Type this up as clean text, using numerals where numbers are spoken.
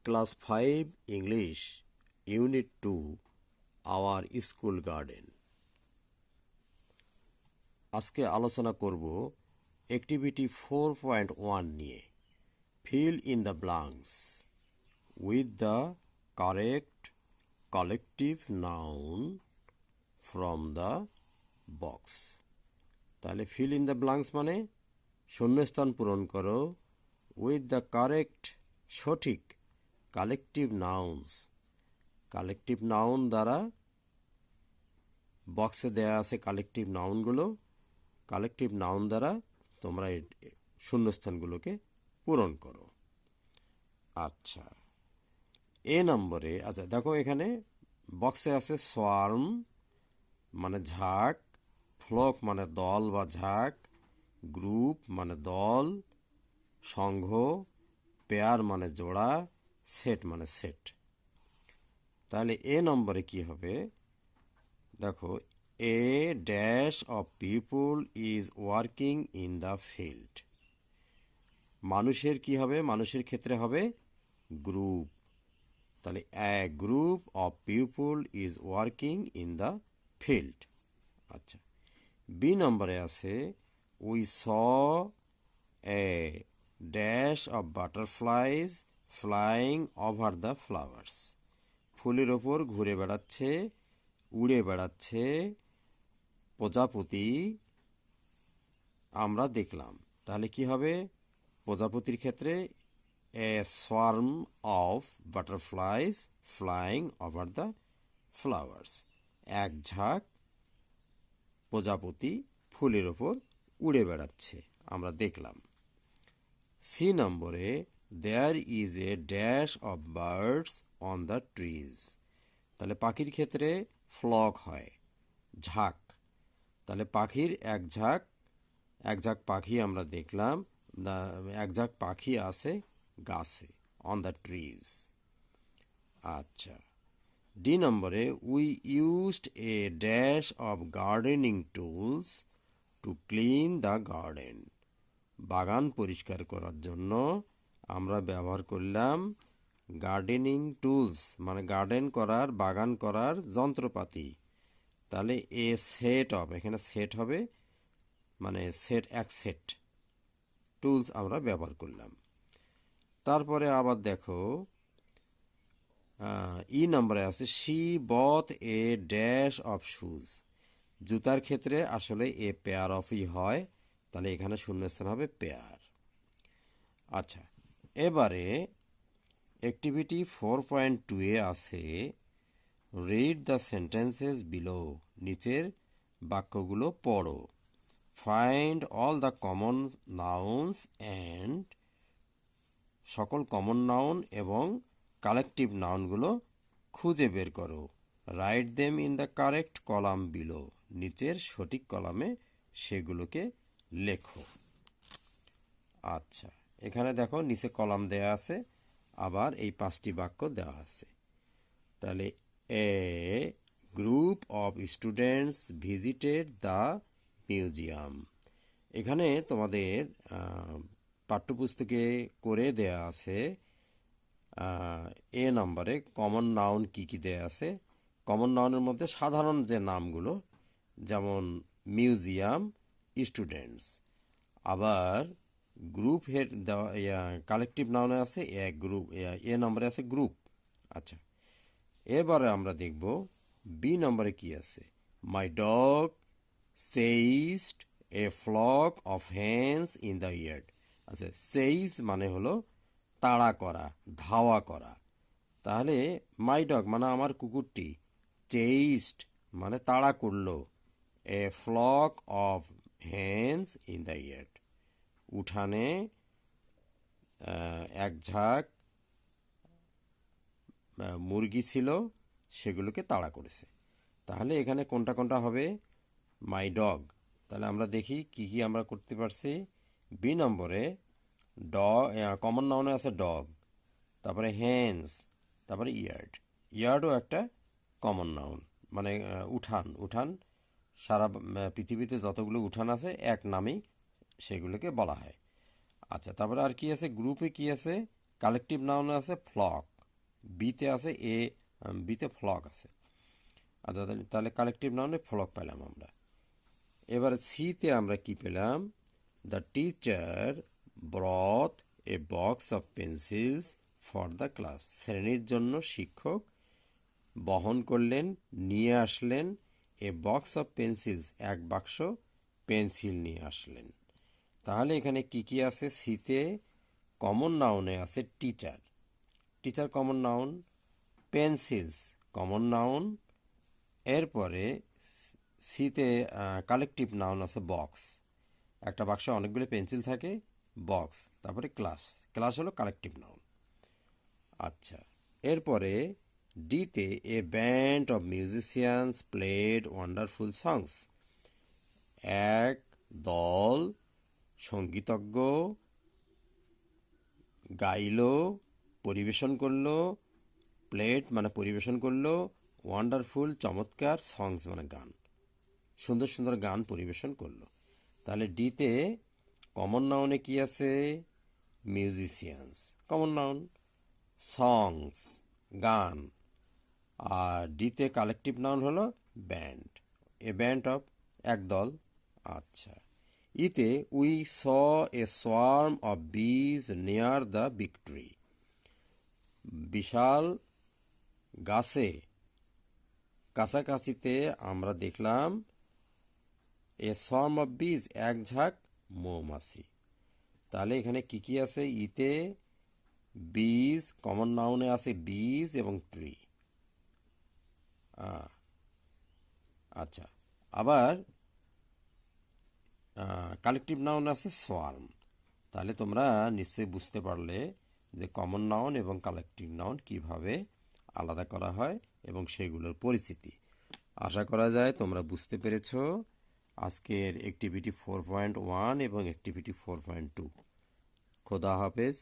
Class 5 English unit 2 our school garden. আজকে আলোচনা করব অ্যাক্টিভিটি 4.1 নিয়ে। Fill in the blanks with the correct collective noun from the box. তাহলে fill in the blanks মানে শূন্যস্থান পূরণ করো উইথ দ্য কারেক্ট সঠিক কালেকটিভ নাউন্স। কালেকটিভ নাউন দ্বারা বক্সে দেয়া আছে কালেকটিভ নাউনগুলো। কালেকটিভ নাউন দ্বারা তোমরা শূন্যস্থানগুলোকে পূরণ করো। আচ্ছা, এ নম্বরে দেখো এখানে বক্সে আছে সোয়ার্ম মানে ঝাঁক, ফ্লক মানে দল বা ঝাঁক, গ্রুপ মানে দল, সংঘ, পেয়ার মানে জোড়া, সেট মানে সেট। তাহলে এ নম্বরে কি হবে? দেখো, a dash of people is working in the field. মানুষের কি হবে? মানুষের ক্ষেত্রে হবে গ্রুপ। তাহলে a group of people is working in the field. আচ্ছা, বি নম্বরে আছে we saw a dash of butterflies flying over the flowers. ফুলের ওপর ঘুরে বেড়াচ্ছে, উড়ে বেড়াচ্ছে প্রজাপতি আমরা দেখলাম। তাহলে কি হবে? প্রজাপতির ক্ষেত্রে a swarm of butterflies flying over the flowers. এক ঝাঁক প্রজাপতি ফুলের ওপর উড়ে বেড়াচ্ছে আমরা দেখলাম। সি নম্বরে there is a dash of birds on the trees. তাহলে পাখির ক্ষেত্রে ফ্লক হয়, ঝাঁক। তাহলে পাখির এক ঝাঁক পাখি আমরা দেখলাম, এক ঝাঁক পাখি আছে গাছে, অন দ্য ট্রিজ। আচ্ছা, ডি নম্বরে we used A dash of gardening tools to clean the garden. বাগান পরিষ্কার করার জন্য আমরা ব্যবহার করলাম গার্ডেনিং টুলস মানে গার্ডেন করার, বাগান করার যন্ত্রপাতি। তাহলে এ সেট অফ, এখানে সেট হবে মানে সেট, এক সেট টুলস আমরা ব্যবহার করলাম। তারপরে আবার দেখো ই নম্বরে আছে she both a dash of shoes. জুতার ক্ষেত্রে আসলে এ পেয়ার অফই হয়, তাহলে এখানে শূন্যস্থান হবে পেয়ার। আচ্ছা, এবারে অ্যাক্টিভিটি 4.2 এ আছে রিড দ্য সেন্টেন্সেস বিলো। নিচের বাক্যগুলো পড়ো। Find all the common nouns and, সকল কমন নাউন এবং কালেকটিভ নাউনগুলো খুঁজে বের করো। Write them in the correct column below. নিচের সঠিক কলামে সেগুলোকে লেখো। আচ্ছা, এখানে দেখো নিচে কলাম দেয়া আছে, আবার এই 5টি বাক্য দেওয়া আছে। তাহলে a group of students visited the museum. এখানে তোমাদের পাঠ্যপুস্তকে করে দেয়া আছে এ নম্বরে কমন নাউন কি কি দেয়া আছে। কমন নাউনের মধ্যে সাধারণ যে নামগুলো, যেমন মিউজিয়াম, স্টুডেন্টস। আবার গ্রুপ হেড দেওয়া, কালেকটিভ নাউনে আছে এ গ্রুপ, এ নম্বরে আছে গ্রুপ। আচ্ছা, এবারে আমরা দেখব বি নম্বরে কি আছে। My dog chased a flock of hens in the yard. আচ্ছা, সেইজ মানে হলো তাড়া করা, ধাওয়া করা। তাহলে মাই ডগ মানে আমার কুকুরটি, চেইস্ট মানে তাড়া করলো, a flock of hens in the yard উঠানে এক ঝাঁক মুরগি ছিল, সেগুলোকে তাড়া করেছে। তাহলে এখানে কোনটা কোনটা হবে? মাই ডগ। তাহলে আমরা দেখি কি কি আমরা করতে পারছি। বি নম্বরে কমন নাউনে আছে ডগ, তারপরে হ্যান্স, তারপরে ইয়ার্ড। ইয়ার্ডও একটা কমন নাউন মানে উঠান। সারা পৃথিবীতে যতগুলো উঠান আছে এক নামেই সেগুলোকে বলা হয়। আচ্ছা, তারপরে আর কি আছে? গ্রুপে কি আছে? কালেকটিভ নাউনে আছে ফ্লক, বিতে আছে বিতে ফ্লক আছে। আচ্ছা, তাহলে কালেকটিভ নাউনে ফ্লক পেলাম আমরা। এবার সিতে আমরা কি পেলাম? The teacher broth A box of pencils for the class. শ্রেণীর জন্য শিক্ষক বহন করলেন, নিয়ে আসলেন এ বক্স অফ পেন্সিলস, এক বাক্স পেন্সিল নিয়ে আসলেন। তাহলে এখানে কি কি আছে? সিতে কমন নাউনে আছে teacher, teacher common noun, pencils common noun, এরপরে সিতে কালেকটিভ নাউন আছে বক্স, একটা বাক্সে অনেকগুলো পেন্সিল থাকে, বক্স, তারপরে ক্লাস, ক্লাস হলো কালেকটিভ নাউন। আচ্ছা, এরপরে ডিতে a band of musicians played wonderful songs, এক দল সঙ্গীতজ্ঞ গাইলো, পরিবেশন করলো, প্লেড মানে পরিবেশন করলো, ওয়ান্ডারফুল চমৎকার, সংস মানে গান, সুন্দর সুন্দর গান পরিবেশন করলো। তাহলে ডিতে কমন নাউনে কি আছে? মিউজিশিয়ানস কমন নাউন, সংস গান, আর ডিতে কালেকটিভ নাউন হলো ব্যান্ড, এ ব্যান্ড অফ একদল। আচ্ছা, ইতে we saw A swarm of বিজ নিয়ার দ্য বিগ ট্রি, বিশাল গাছে কাছাকাছিতে আমরা দেখলাম এ সোয়ার্ম অফ বিজ, এক ঝাঁক মৌমাছি। তাহলে এখানে কি কি আছে? ইতে বীজ, কমন নাউনে আছে বীজ এবং ট্রি। আচ্ছা, আবার কালেকটিভ নাউন আছে সোয়ার্ম। তাহলে তোমরা নিশ্চয়ই বুঝতে পারলে যে কমন নাউন এবং কালেকটিভ নাউন কিভাবে আলাদা করা হয় এবং সেগুলোর পরিচিতি। আশা করা যায় তোমরা বুঝতে পেরেছো আজকের অ্যাক্টিভিটি 4.1 এবং অ্যাক্টিভিটি 4.2। খোদা হাফেজ।